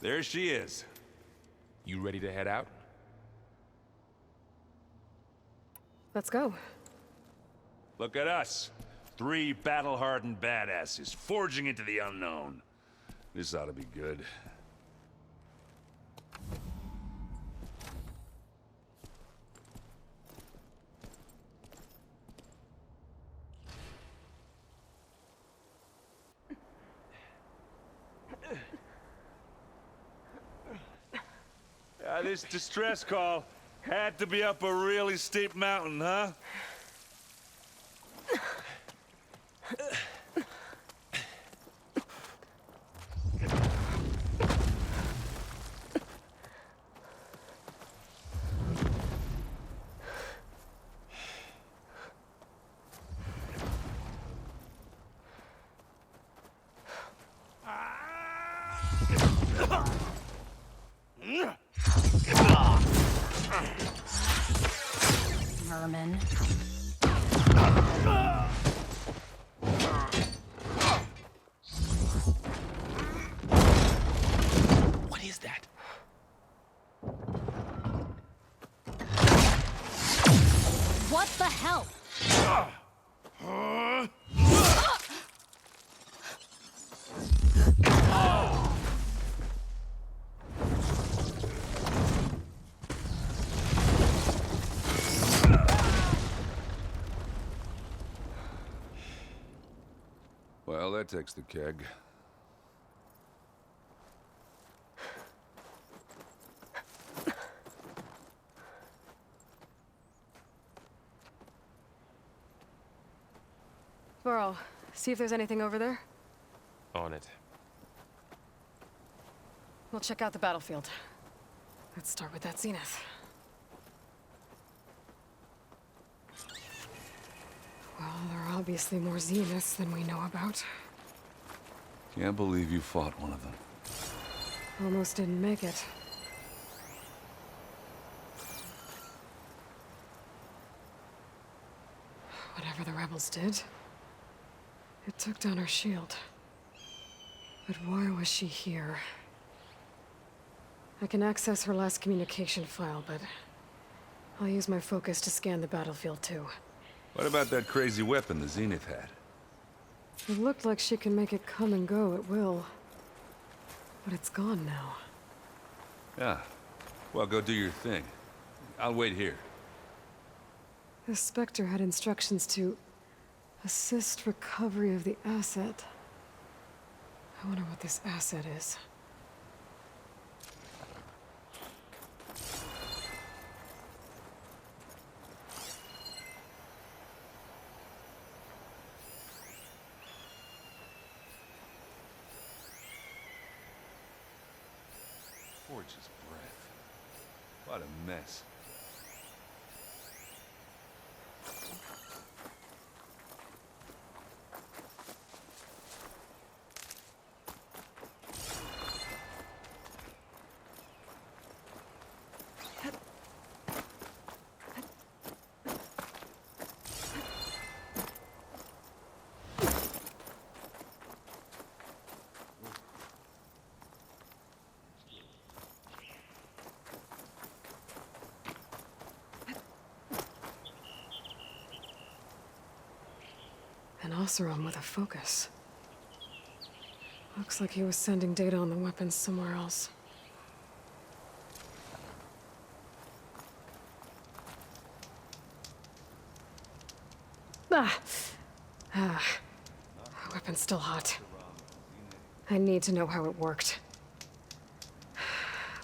There she is. You ready to head out? Let's go. Look at us. 3 battle-hardened badasses forging into the unknown. This ought to be good. This distress call had to be up a really steep mountain, huh? Vermin. What is that? What the hell? Well, that takes the keg. Burrow, see if there's anything over there. On it. We'll check out the battlefield. Let's start with that zenith. Well, there are obviously more zeniths than we know about. Can't believe you fought one of them. Almost didn't make it. Whatever the rebels did, it took down our shield. But why was she here? I can access her last communication file, but I'll use my focus to scan the battlefield too. What about that crazy weapon the Zenith had? It looked like she can make it come and go at will. But it's gone now. Yeah. Well, go do your thing. I'll wait here. The Spectre had instructions to assist recovery of the asset. I wonder what this asset is. Gorgeous breath. What a mess. An Oseram with a focus. Looks like he was sending data on the weapons somewhere else. Weapon's still hot. I need to know how it worked.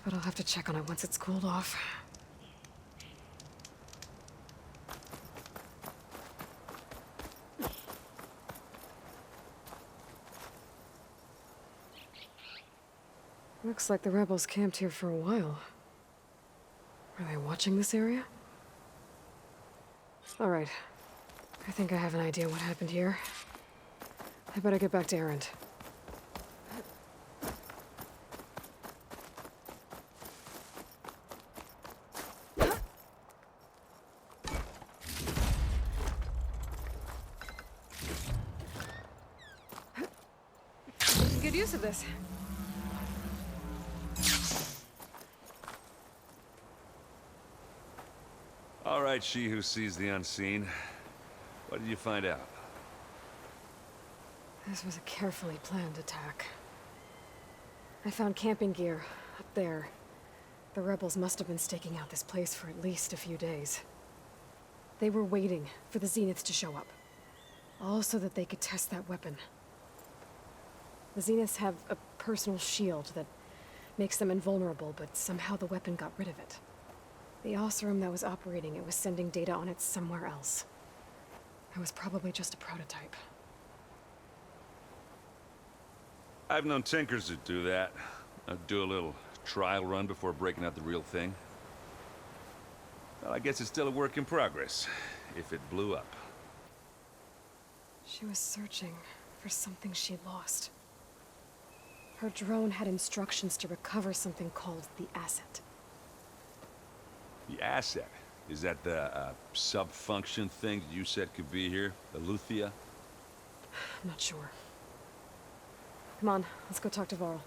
But I'll have to check on it once it's cooled off. Looks like the rebels camped here for a while. Are they watching this area? All right. I think I have an idea what happened here. I better get back to Erend. Good use of this. right, she who sees the unseen. What did you find out? This was a carefully planned attack. I found camping gear up there. The rebels must have been staking out this place for at least a few days. They were waiting for the Zeniths to show up. All so that they could test that weapon. The Zeniths have a personal shield that makes them invulnerable, but somehow the weapon got rid of it. The Osserum that was operating it was sending data on it somewhere else. It was probably just a prototype. I've known tinkers that do that. I'd do a little trial run before breaking out the real thing. Well, I guess it's still a work in progress, if it blew up. She was searching for something she lost. Her drone had instructions to recover something called the asset. The asset? Is that the sub-function thing that you said could be here? The Luthia? I'm not sure. Come on, let's go talk to Varl.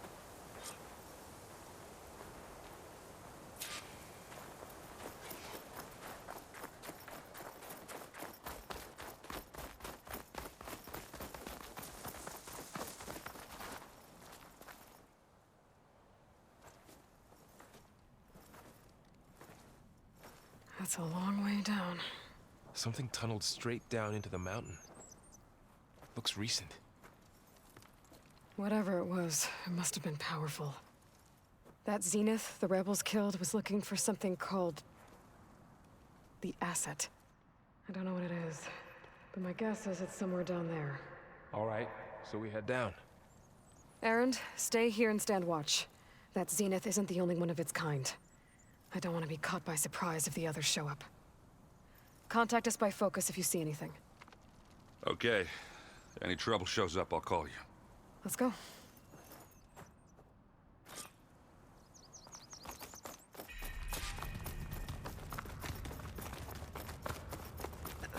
That's a long way down. Something tunneled straight down into the mountain. Looks recent. Whatever it was, it must have been powerful. That Zenith the rebels killed was looking for something called the asset. I don't know what it is, but my guess is it's somewhere down there. All right, so we head down. Erend, stay here and stand watch. That Zenith isn't the only one of its kind. I don't want to be caught by surprise if the others show up. Contact us by focus if you see anything. Okay. If any trouble shows up, I'll call you. Let's go.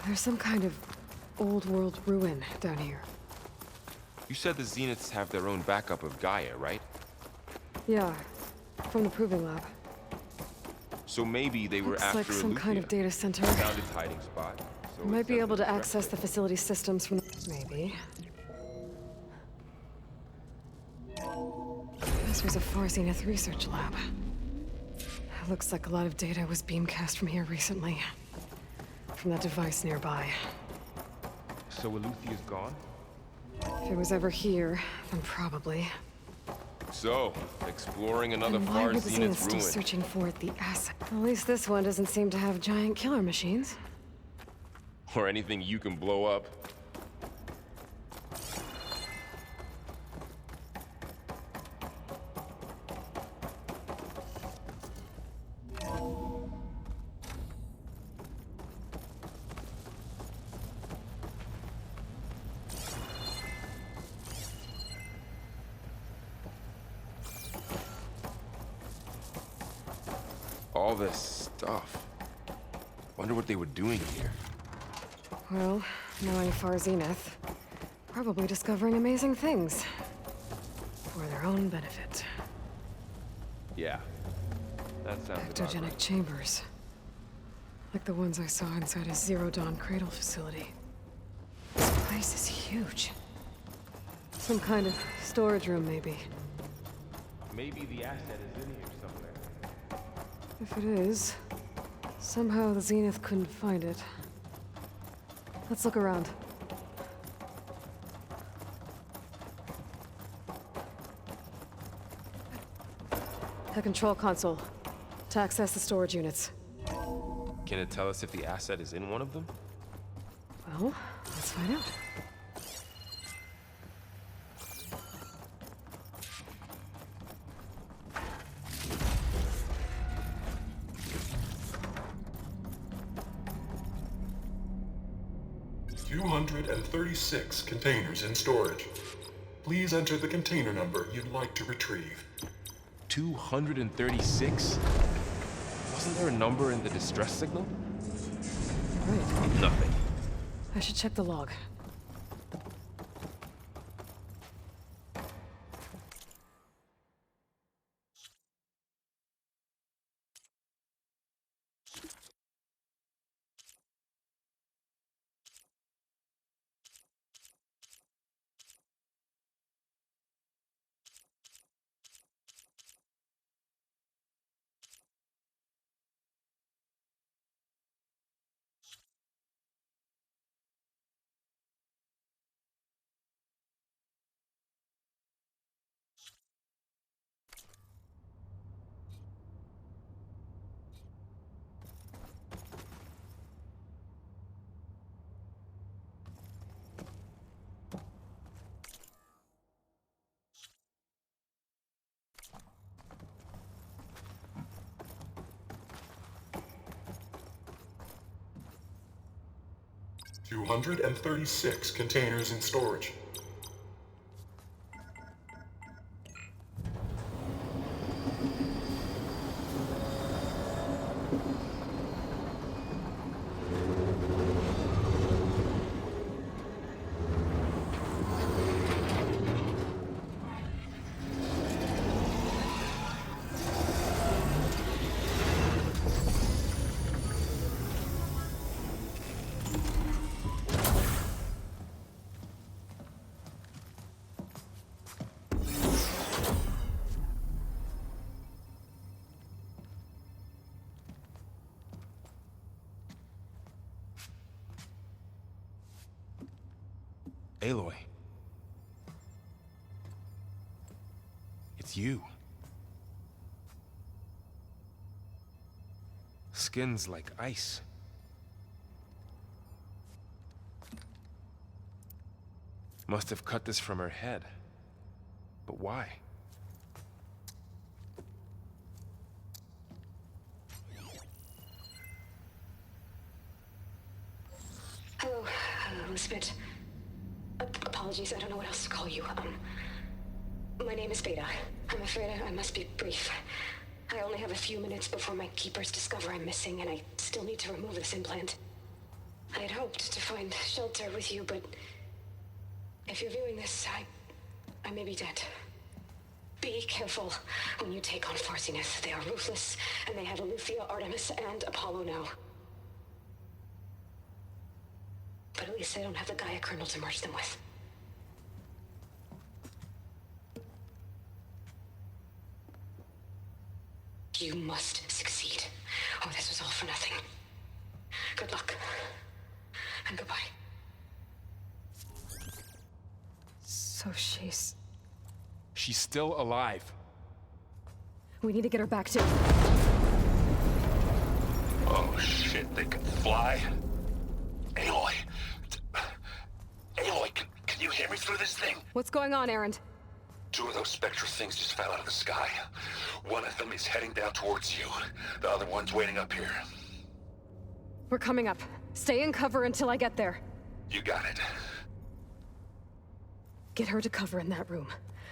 There's some kind of old world ruin down here. You said the Zeniths have their own backup of Gaia, right? Yeah, from the proving lab. So maybe they were Looks after like some kind of Aloy. data center. Found its hiding spot. So We might be it able to sends access the facility systems from... Maybe. This was a Far Zenith research lab. It looks like a lot of data was beamcast from here recently. From that device nearby. So Aloy's gone? If it was ever here, then probably. So, exploring another And why Far were the Zenith Zeniths still ruin. searching for the asset? At least this one doesn't seem to have giant killer machines. Or anything you can blow up. All this stuff. Wonder what they were doing here. Well, knowing Far Zenith, probably discovering amazing things. For their own benefit. Yeah. That sounds about Ectogenic right. chambers. Like the ones I saw inside a Zero Dawn cradle facility. This place is huge. Some kind of storage room, maybe. Maybe the asset is in here somewhere. If it is, somehow the Zenith couldn't find it. Let's look around. The control console. To access the storage units. Can it tell us if the asset is in one of them? Well, let's find out. $236 containers in storage. Please enter the container number you'd like to retrieve. 236? Wasn't there a number in the distress signal? Right. Nothing. I should check the log. 236 containers in storage. Aloy. It's you. Skin's like ice. Must have cut this from her head. But why? Hello, Elizabeth. Apologies, I don't know what else to call you. My name is Beta. I'm afraid I must be brief. I only have a few minutes before my keepers discover I'm missing, and I still need to remove this implant. I had hoped to find shelter with you, but if you're viewing this, I may be dead. Be careful when you take on Farsineth. They are ruthless, and they have Aletheia, Artemis, and Apollo now. But at least I don't have the Gaia kernel to merge them with. You must succeed, or this was all for nothing. Good luck, and goodbye. So she's still alive. We need to get her back to... Oh shit, they can fly? Aloy. Aloy, can you hear me through this thing? What's going on, Erend? Two of those spectral things just fell out of the sky. One of them is heading down towards you. The other one's waiting up here. We're coming up. Stay in cover until I get there. You got it. Get her to cover in that room.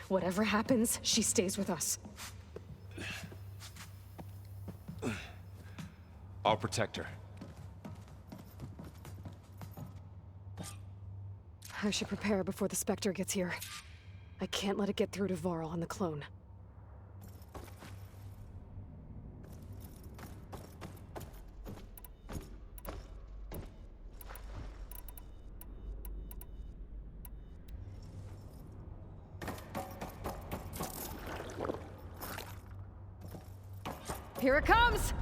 Whatever happens, she stays with us. I'll protect her. I should prepare before the Spectre gets here. I can't let it get through to Varl on the clone. Here it comes!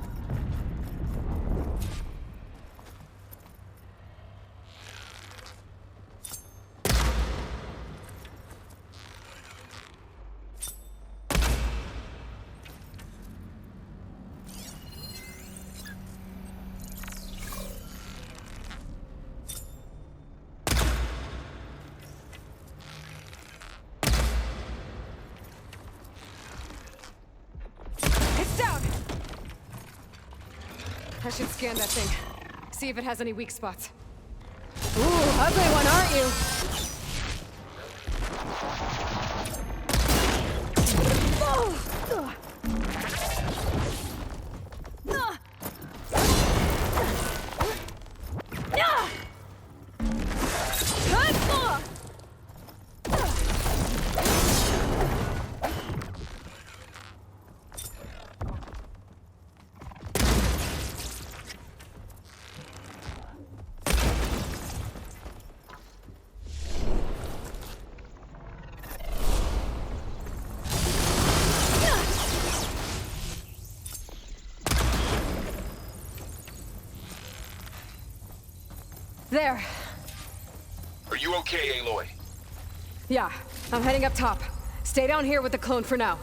I should scan that thing. See if it has any weak spots. Ooh, ugly one, aren't you? There. Are you okay, Aloy? Yeah, I'm heading up top. Stay down here with the clone for now.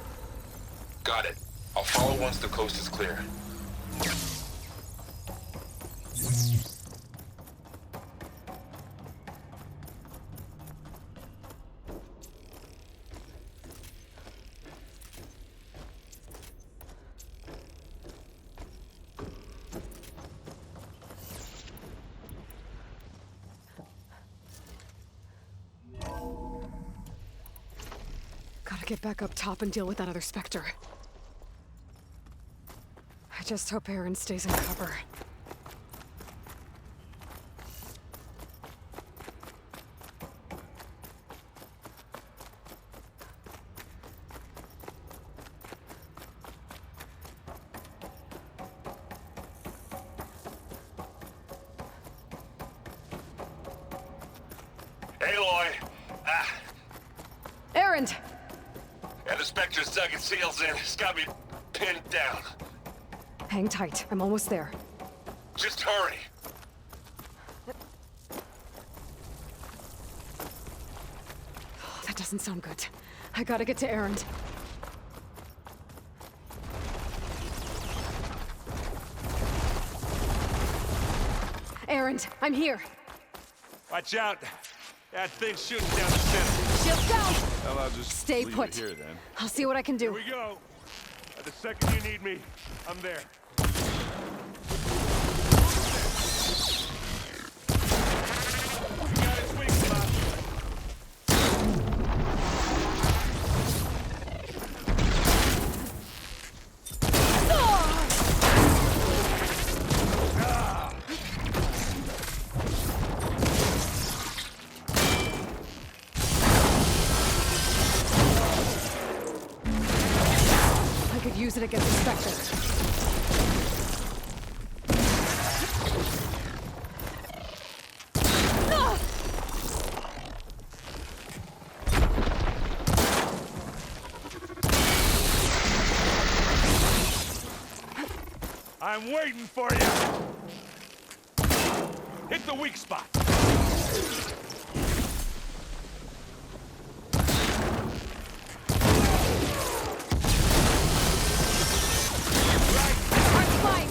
Got it. I'll follow once the coast is clear. get back up top and deal with that other Spectre. I just hope Aaron stays in cover. Aloy! Aaron! And the Spectre's dug its heels in. It's got me pinned down. Hang tight. I'm almost there. Just hurry. Oh, that doesn't sound good. I gotta get to Aaron. Aaron, I'm here. Watch out. That thing's shooting down the center. Shield down! Well, I'll just Stay leave put. it here then. I'll see what I can do. Here we go. The second you need me, I'm there. We got his wing spot. I could use it against the Spectre. I'm waiting for you. Hit the weak spot. I'm flying!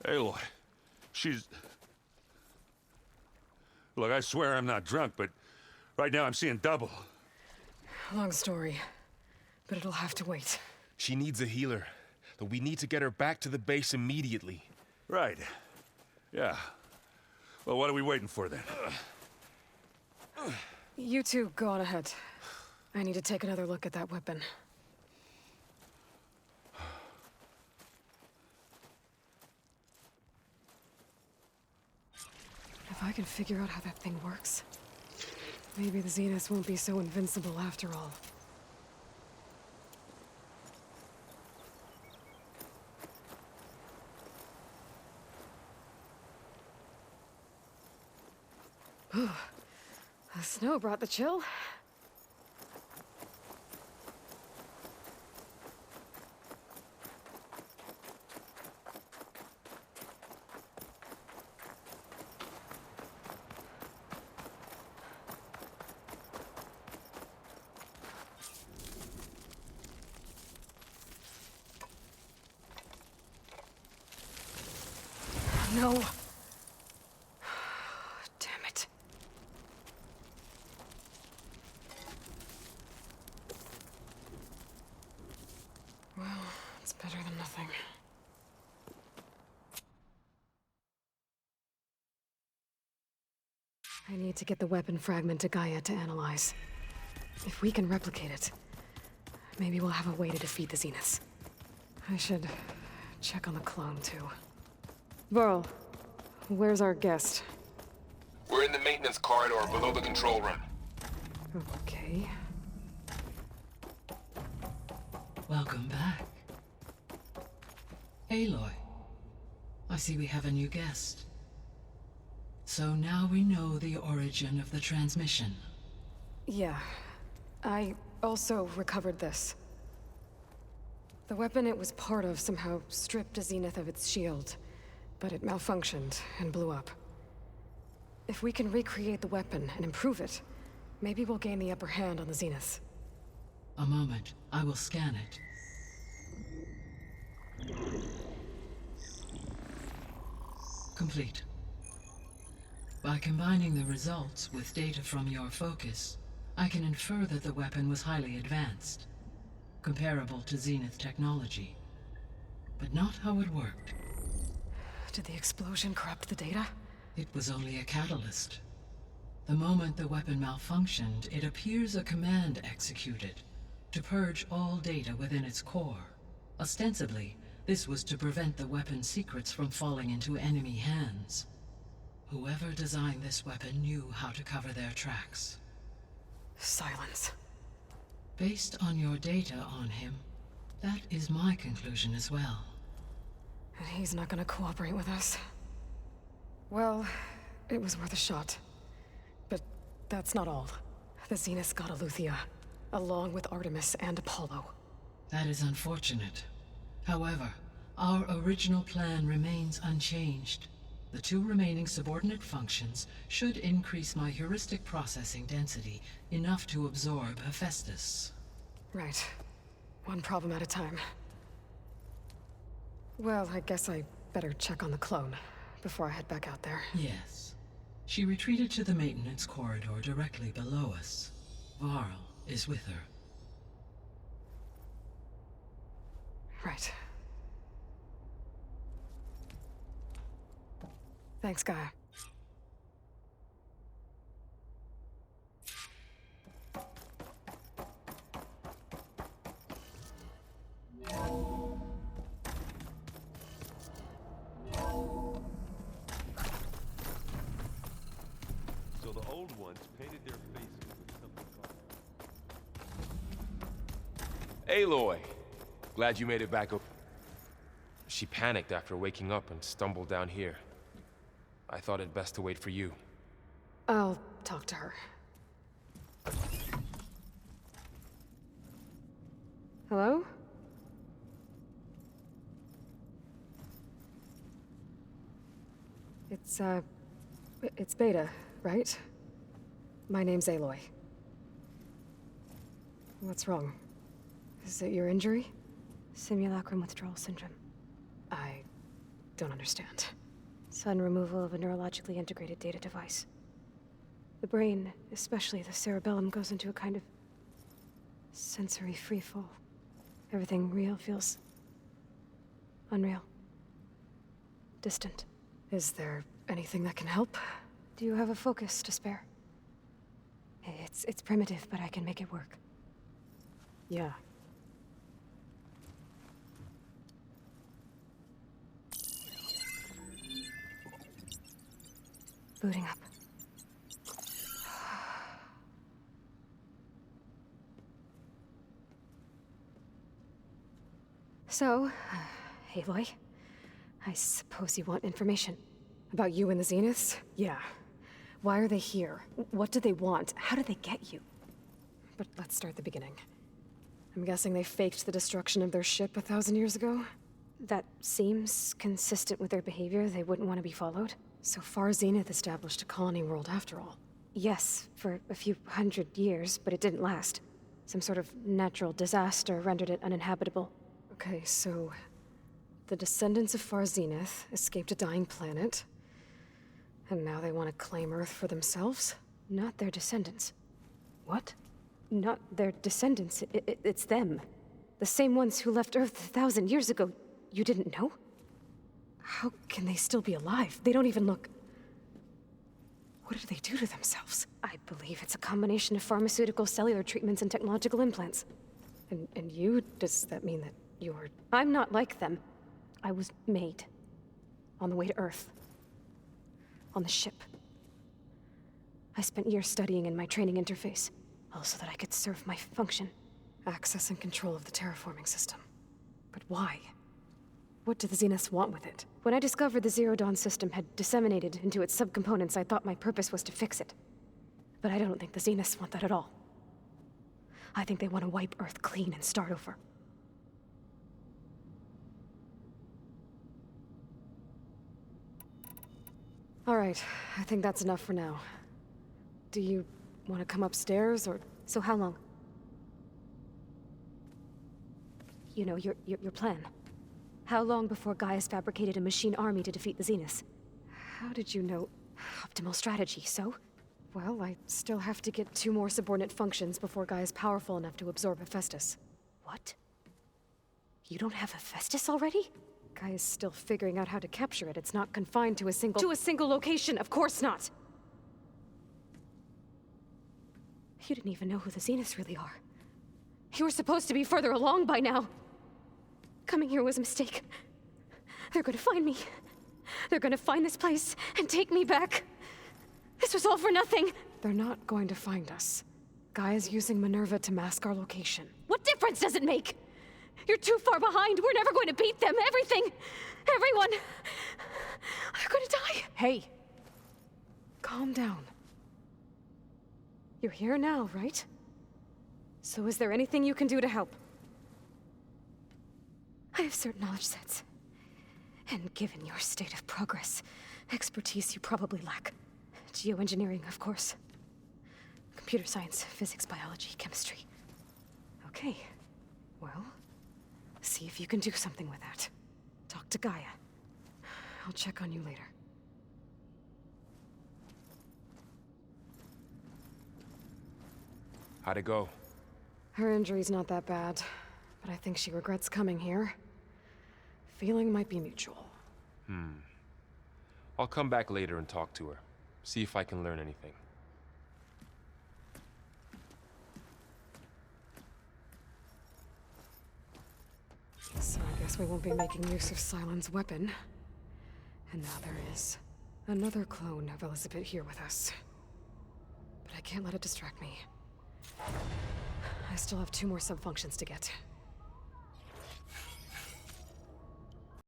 Aloy, she's... Look, I swear I'm not drunk, but right now I'm seeing double. Long story, but it'll have to wait. She needs a healer, but we need to get her back to the base immediately. Right. Yeah. Well, what are we waiting for then? You two go on ahead. I need to take another look at that weapon. If I can figure out how that thing works, maybe the Zeniths won't be so invincible after all. Ooh, the snow brought the chill. No. Damn it. Well, it's better than nothing. I need to get the weapon fragment to Gaia to analyze. If we can replicate it, maybe we'll have a way to defeat the Zeniths. I should check on the clone, too. Varl, where's our guest? We're in the maintenance corridor below the control room. Okay. Welcome back. Aloy, I see we have a new guest. So now we know the origin of the transmission. Yeah. I also recovered this. The weapon it was part of somehow stripped a Zenith of its shield, but it malfunctioned and blew up. If we can recreate the weapon and improve it, maybe we'll gain the upper hand on the Zeniths. A moment, I will scan it. Complete. By combining the results with data from your focus, I can infer that the weapon was highly advanced, comparable to Zenith technology. But not how it worked. Did the explosion corrupt the data? It was only a catalyst. The moment the weapon malfunctioned, it appears a command executed to purge all data within its core. Ostensibly, this was to prevent the weapon's secrets from falling into enemy hands. Whoever designed this weapon knew how to cover their tracks. Silence. Based on your data on him, that is my conclusion as well. And he's not gonna cooperate with us. Well, it was worth a shot. But that's not all. The Zenith got Aletheia, along with Artemis and Apollo. That is unfortunate. However, our original plan remains unchanged. The two remaining subordinate functions should increase my heuristic processing density enough to absorb Hephaestus. Right. One problem at a time. Well, I guess I better check on the clone before I head back out there. Yes. She retreated to the maintenance corridor directly below us. Varl is with her. Right. Thanks, Gaia. So the old ones painted their faces with something called... Aloy! Glad you made it back up. She panicked after waking up and stumbled down here. I thought it best to wait for you. I'll talk to her. Hello? It's Beta, right? My name's Aloy. What's wrong? Is it your injury? Simulacrum withdrawal syndrome. I don't understand. Sudden removal of a neurologically integrated data device. The brain, especially the cerebellum, goes into a kind of sensory freefall. Everything real feels unreal. Distant. Is there anything that can help? Do you have a focus to spare? It's primitive, but I can make it work. Yeah. Booting up. So, Aloy, I suppose you want information. About you and the Zeniths? Yeah. Why are they here? What do they want? How did they get you? But let's start at the beginning. I'm guessing they faked the destruction of their ship 1,000 years ago? That seems consistent with their behavior. They wouldn't want to be followed. So far, Zenith established a colony world after all. Yes, for a few hundred years, but it didn't last. Some sort of natural disaster rendered it uninhabitable. Okay, so... the descendants of Far Zenith escaped a dying planet, and now they want to claim Earth for themselves? Not their descendants. What? Not their descendants. It's them. The same ones who left Earth 1,000 years ago. You didn't know? How can they still be alive? They don't even look... What did they do to themselves? I believe it's a combination of pharmaceutical, cellular treatments, and technological implants. And you? Does that mean that you're... I'm not like them. I was made. On the way to Earth. On the ship. I spent years studying in my training interface, all so that I could serve my function. Access and control of the terraforming system. But why? What do the Zeniths want with it? When I discovered the Zero Dawn system had disseminated into its subcomponents, I thought my purpose was to fix it. But I don't think the Zeniths want that at all. I think they want to wipe Earth clean and start over. All right, I think that's enough for now. Do you want to come upstairs, or... So how long? You know, your plan. How long before Gaius fabricated a machine army to defeat the Zeniths? How did you know... Optimal strategy, so? Well, I still have to get 2 more subordinate functions before Gaia's powerful enough to absorb Hephaestus. What? You don't have Hephaestus already? Gaia's still figuring out how to capture it. It's not confined to a single location, of course not! You didn't even know who the Zeniths really are. You were supposed to be further along by now! Coming here was a mistake. They're gonna find me. They're gonna find this place and take me back. This was all for nothing! They're not going to find us. Gaia's using Minerva to mask our location. What difference does it make? You're too far behind. We're never going to beat them. Everything. Everyone. They're gonna die. Hey. Calm down. You're here now, right? So is there anything you can do to help? I have certain knowledge sets. And given your state of progress, expertise you probably lack. Geoengineering, of course. Computer science, physics, biology, chemistry. Okay. Well, see if you can do something with that. Talk to Gaia. I'll check on you later. How'd it go? Her injury's not that bad, but I think she regrets coming here. Feeling might be mutual. I'll come back later and talk to her. See if I can learn anything. So I guess we won't be making use of Sylens' weapon. And now there is another clone of Elizabeth here with us. But I can't let it distract me. I still have 2 more sub-functions to get.